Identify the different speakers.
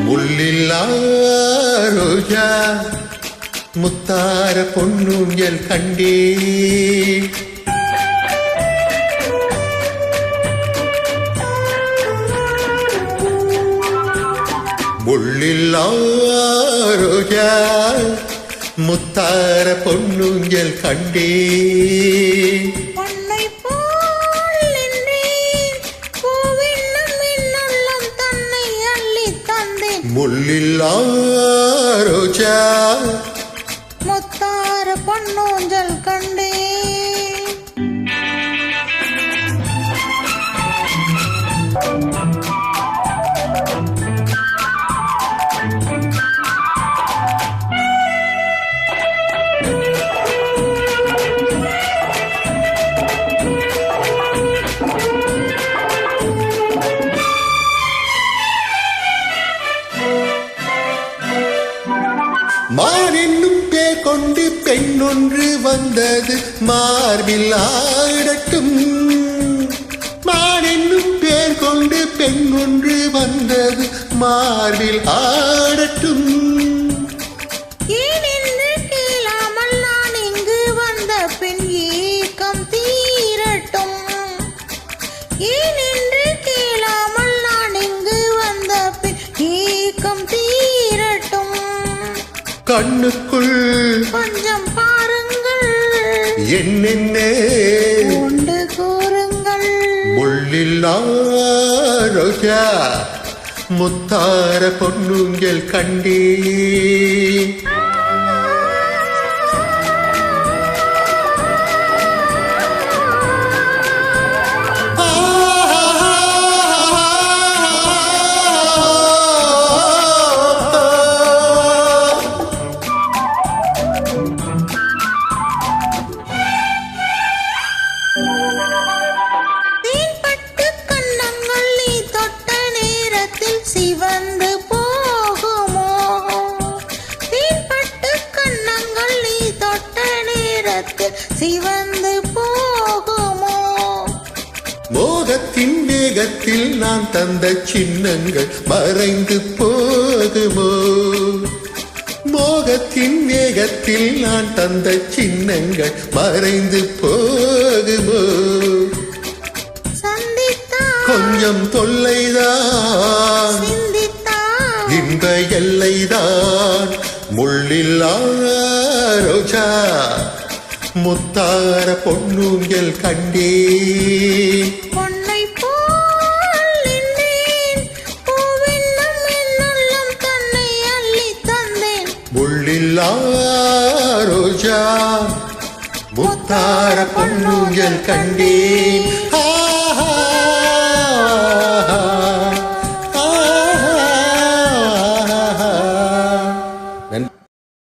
Speaker 1: முள்ளில்லா ரோஜா முத்தார பொன்னூஞ்சல் கண்டே முள்ளில்லா ரோஜா முத்தார பொன்னூஞ்சல் கண்டே முள்ளில்லா ரோஜா
Speaker 2: முத்தார பொன்னூஞ்சல் கண்டே
Speaker 1: மான் என்னும் பேர் கொண்டு பெண் ஒன்று வந்தது மார்பில் ஆடட்டும். மான் என்னும் பேர் கொண்டு பெண் ஒன்று வந்தது மார்பில் ஆடட்டும்.
Speaker 2: ஏனென்று கேளாமல் நான் இங்கு வந்த பின் ஏக்கம் தீரட்டும். ஏனென்று கேளாமல் நான் இங்கு வந்த பின் ஏக்கம் தீரட்டும்.
Speaker 1: கண்ணுக்குள்
Speaker 2: கொஞ்சம் பாருங்கள்,
Speaker 1: என்னென்ன
Speaker 2: உண்டு கூறுங்கள்.
Speaker 1: முள்ளில்லா ரோஜா முத்தார பொன்னூஞ்சல் கண்டே
Speaker 2: தேன்பட்டு கன்னங்கள் நீ தொட்ட நேரத்தில் சிவந்து போகுமோ? தேன்பட்டு கன்னங்கள் நீ தொட்ட நேரத்தில் சிவந்து போகுமோ?
Speaker 1: மோகத்தின் வேகத்தில் நான் தந்த சின்னங்கள் மறைந்து போகுமோ? மோகத்தின் வேகத்தில் நான் தந்த சின்னங்கள் மறைந்து போகுமோ? கொஞ்சம் தொல்லைதான், இன்ப எல்லைதான். முள்ளில்லா ரோஜா முத்தார பொன்னூஞ்சல் கண்டே முள்ளில்லா ரோஜா முத்தார பொன்னூஞ்சல் கண்டேன்.